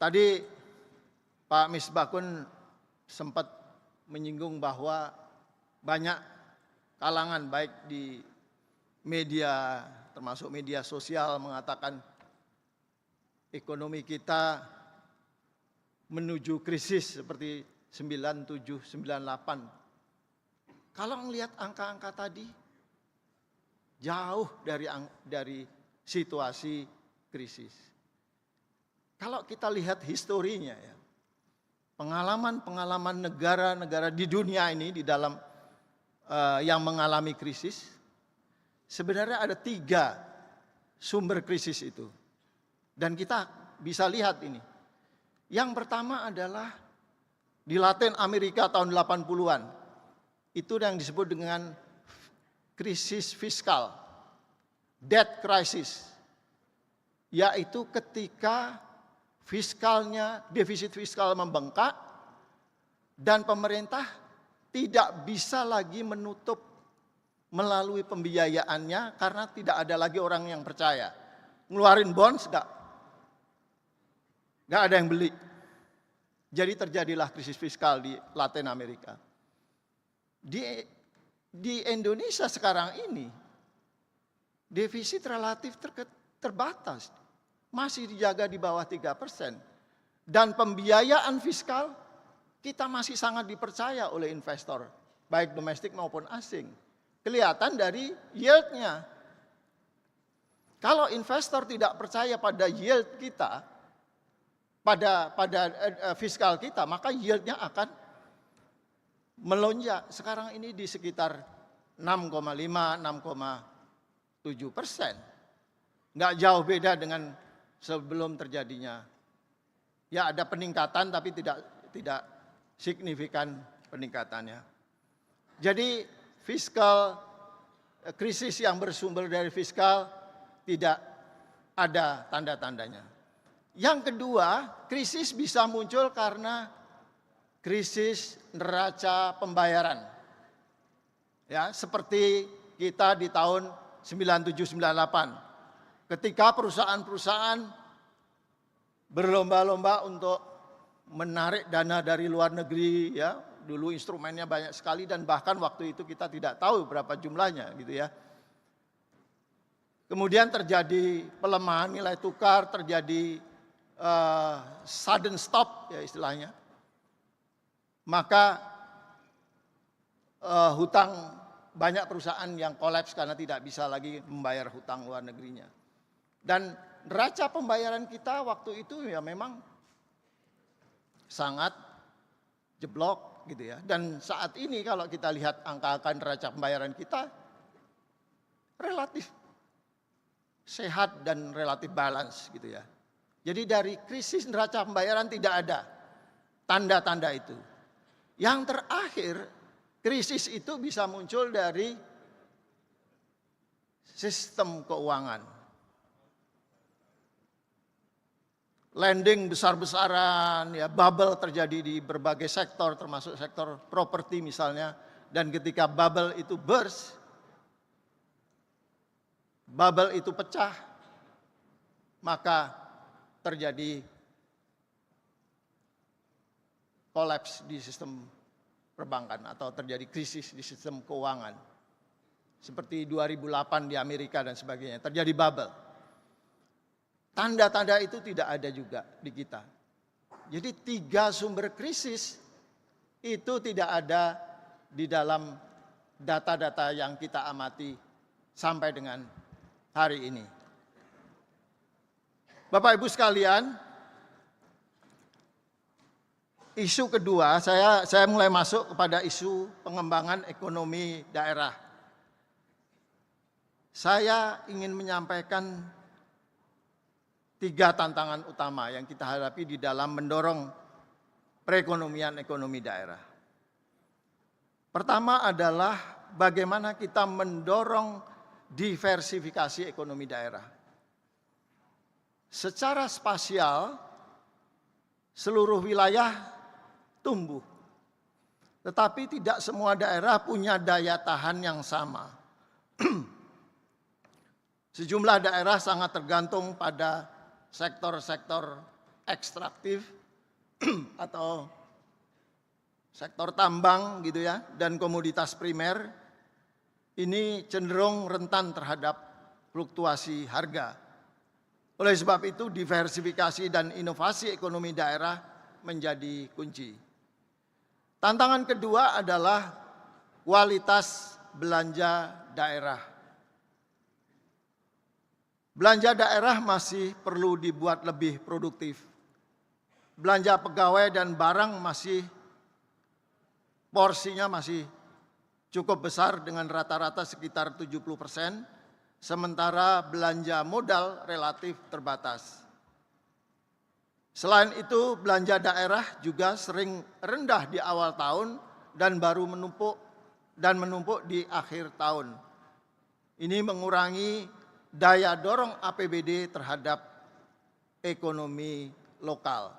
Tadi Pak Misbakun sempat menyinggung bahwa banyak kalangan baik di media termasuk media sosial mengatakan ekonomi kita menuju krisis seperti 97, 98. Kalau melihat angka-angka tadi jauh dari situasi krisis. Kalau kita lihat historinya ya, pengalaman-pengalaman negara-negara di dunia ini di dalam yang mengalami krisis, sebenarnya ada 3 sumber krisis itu. Dan kita bisa lihat ini. Yang pertama adalah di Latin Amerika tahun 80-an. Itu yang disebut dengan krisis fiskal, debt crisis. Yaitu ketika defisit fiskal membengkak dan pemerintah tidak bisa lagi menutup melalui pembiayaannya karena tidak ada lagi orang yang percaya. Ngeluarin bonds nggak ada yang beli. Jadi terjadilah krisis fiskal di Latin Amerika. Di Indonesia sekarang ini defisit relatif terbatas. Masih dijaga di bawah 3%. Dan pembiayaan fiskal kita masih sangat dipercaya oleh investor, baik domestik maupun asing. Kelihatan dari yield-nya. Kalau investor tidak percaya pada yield kita, pada fiskal kita, maka yield-nya akan melonjak. Sekarang ini di sekitar 6,5-6,7%. Nggak jauh beda dengan sebelum terjadinya. Ya ada peningkatan tapi tidak signifikan peningkatannya. Jadi krisis yang bersumber dari fiskal tidak ada tanda-tandanya. Yang kedua, krisis bisa muncul karena krisis neraca pembayaran. Ya, seperti kita di tahun 97-98. Ketika perusahaan-perusahaan berlomba-lomba untuk menarik dana dari luar negeri, ya, dulu instrumennya banyak sekali dan bahkan waktu itu kita tidak tahu berapa jumlahnya, gitu ya. Kemudian terjadi pelemahan nilai tukar, terjadi sudden stop, ya istilahnya. Maka banyak perusahaan yang kolaps karena tidak bisa lagi membayar hutang luar negerinya. Dan neraca pembayaran kita waktu itu ya memang sangat jeblok gitu ya. Dan saat ini kalau kita lihat angka-angka neraca pembayaran kita relatif sehat dan relatif balance gitu ya. Jadi dari krisis neraca pembayaran tidak ada tanda-tanda itu. Yang terakhir, krisis itu bisa muncul dari sistem keuangan. Lending besar-besaran, ya bubble terjadi di berbagai sektor, termasuk sektor properti misalnya. Dan ketika bubble itu burst, bubble itu pecah, maka terjadi kolaps di sistem perbankan atau terjadi krisis di sistem keuangan. Seperti 2008 di Amerika dan sebagainya, terjadi bubble. Tanda-tanda itu tidak ada juga di kita. Jadi 3 sumber krisis itu tidak ada di dalam data-data yang kita amati sampai dengan hari ini. Bapak Ibu sekalian, isu kedua saya mulai masuk kepada isu pengembangan ekonomi daerah. Saya ingin menyampaikan 3 tantangan utama yang kita hadapi di dalam mendorong perekonomian ekonomi daerah. Pertama adalah bagaimana kita mendorong diversifikasi ekonomi daerah. Secara spasial, seluruh wilayah tumbuh. Tetapi tidak semua daerah punya daya tahan yang sama. Sejumlah daerah sangat tergantung pada sektor-sektor ekstraktif atau sektor tambang gitu ya, dan komoditas primer ini cenderung rentan terhadap fluktuasi harga. Oleh sebab itu diversifikasi dan inovasi ekonomi daerah menjadi kunci. Tantangan kedua adalah kualitas belanja daerah. Belanja daerah masih perlu dibuat lebih produktif. Belanja pegawai dan barang porsinya masih cukup besar dengan rata-rata sekitar 70%, sementara belanja modal relatif terbatas. Selain itu, belanja daerah juga sering rendah di awal tahun dan baru menumpuk di akhir tahun. Ini mengurangi daya dorong APBD terhadap ekonomi lokal.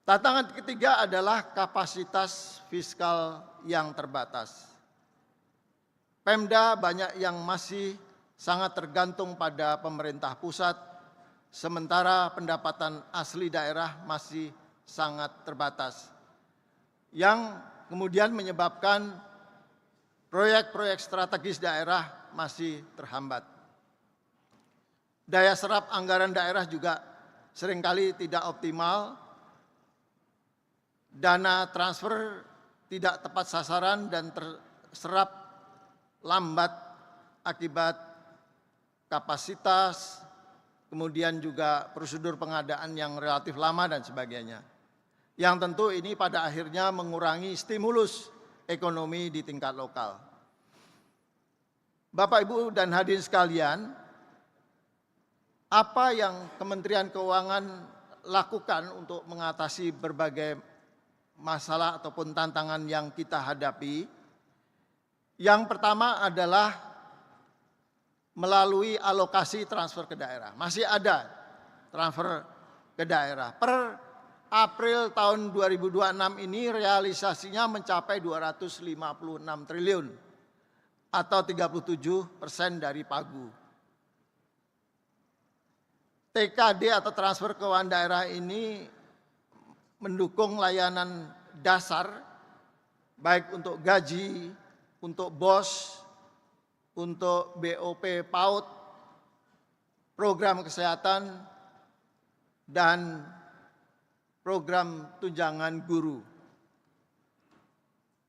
Tantangan ketiga adalah kapasitas fiskal yang terbatas. Pemda banyak yang masih sangat tergantung pada pemerintah pusat, sementara pendapatan asli daerah masih sangat terbatas, yang kemudian menyebabkan proyek-proyek strategis daerah masih terhambat. Daya serap anggaran daerah juga seringkali tidak optimal, dana transfer tidak tepat sasaran dan terserap lambat akibat kapasitas, kemudian juga prosedur pengadaan yang relatif lama dan sebagainya. Yang tentu ini pada akhirnya mengurangi stimulus ekonomi di tingkat lokal. Bapak, Ibu, dan hadirin sekalian, apa yang Kementerian Keuangan lakukan untuk mengatasi berbagai masalah ataupun tantangan yang kita hadapi? Yang pertama adalah melalui alokasi transfer ke daerah. Masih ada transfer ke daerah. Per April tahun 2026 ini realisasinya mencapai 256 triliun atau 37% dari pagu. TKD atau transfer keuangan daerah ini mendukung layanan dasar baik untuk gaji, untuk BOS, untuk BOP PAUD, program kesehatan, dan program tunjangan guru.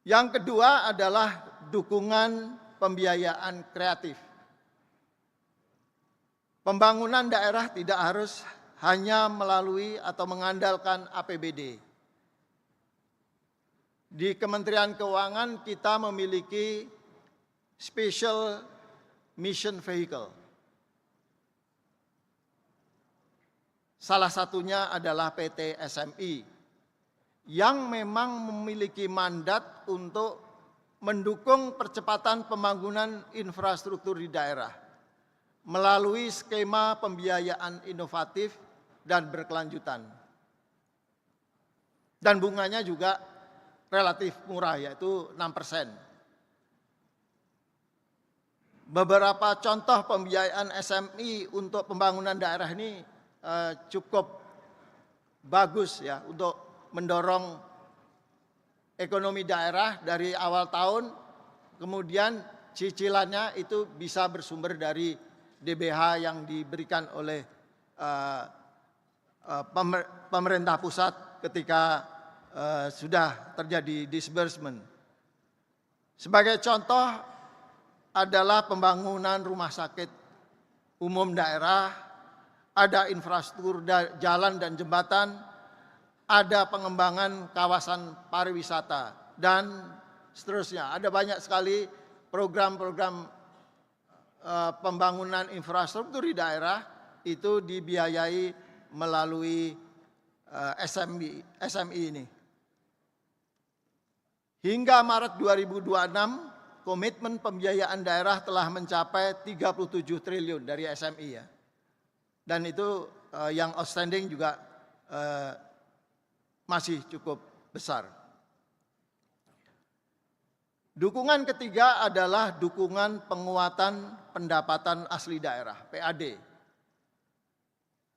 Yang kedua adalah dukungan pembiayaan kreatif. Pembangunan daerah tidak harus hanya melalui atau mengandalkan APBD. Di Kementerian Keuangan kita memiliki Special Mission Vehicle. Salah satunya adalah PT SMI yang memang memiliki mandat untuk mendukung percepatan pembangunan infrastruktur di daerah melalui skema pembiayaan inovatif dan berkelanjutan. Dan bunganya juga relatif murah, yaitu 6%. Beberapa contoh pembiayaan SMI untuk pembangunan daerah ini cukup bagus ya untuk mendorong ekonomi daerah dari awal tahun, kemudian cicilannya itu bisa bersumber dari DBH yang diberikan oleh pemerintah pusat ketika sudah terjadi disbursement. Sebagai contoh adalah pembangunan rumah sakit umum daerah, ada infrastruktur jalan dan jembatan, ada pengembangan kawasan pariwisata, dan seterusnya. Ada banyak sekali program-program pembangunan infrastruktur di daerah itu dibiayai melalui SMI ini. Hingga Maret 2026, komitmen pembiayaan daerah telah mencapai 37 triliun dari SMI ya. Dan itu yang outstanding juga masih cukup besar. Dukungan ketiga adalah dukungan penguatan pendapatan asli daerah, PAD.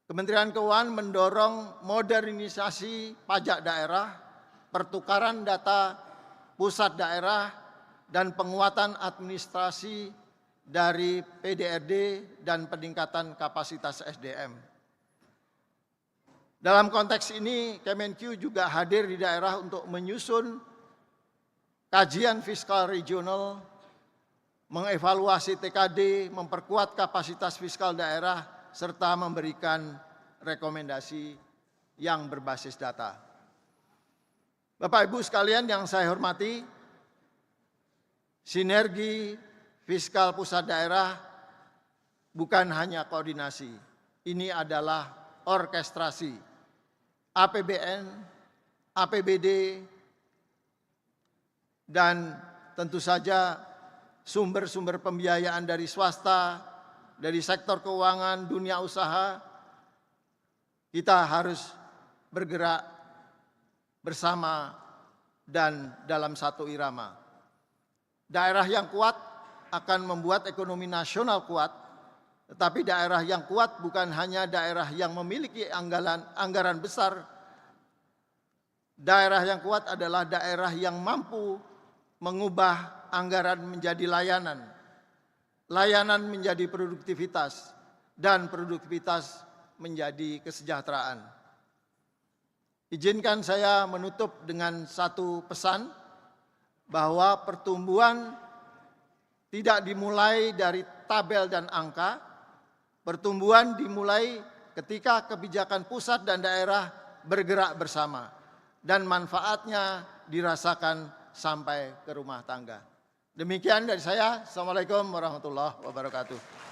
Kementerian Keuangan mendorong modernisasi pajak daerah, pertukaran data pusat daerah, dan penguatan administrasi dari PDRD dan peningkatan kapasitas SDM. Dalam konteks ini, Kemenq juga hadir di daerah untuk menyusun kajian fiskal regional, mengevaluasi TKD, memperkuat kapasitas fiskal daerah, serta memberikan rekomendasi yang berbasis data. Bapak Ibu sekalian yang saya hormati, sinergi fiskal pusat daerah bukan hanya koordinasi, ini adalah orkestrasi. APBN, APBD, dan tentu saja sumber-sumber pembiayaan dari swasta, dari sektor keuangan, dunia usaha, kita harus bergerak bersama dan dalam satu irama. Daerah yang kuat akan membuat ekonomi nasional kuat, tetapi daerah yang kuat bukan hanya daerah yang memiliki anggaran besar. Daerah yang kuat adalah daerah yang mampu mengubah anggaran menjadi layanan. Layanan menjadi produktivitas, dan produktivitas menjadi kesejahteraan. Izinkan saya menutup dengan satu pesan, bahwa pertumbuhan tidak dimulai dari tabel dan angka, pertumbuhan dimulai ketika kebijakan pusat dan daerah bergerak bersama, dan manfaatnya dirasakan sampai ke rumah tangga. Demikian dari saya. Assalamualaikum warahmatullahi wabarakatuh.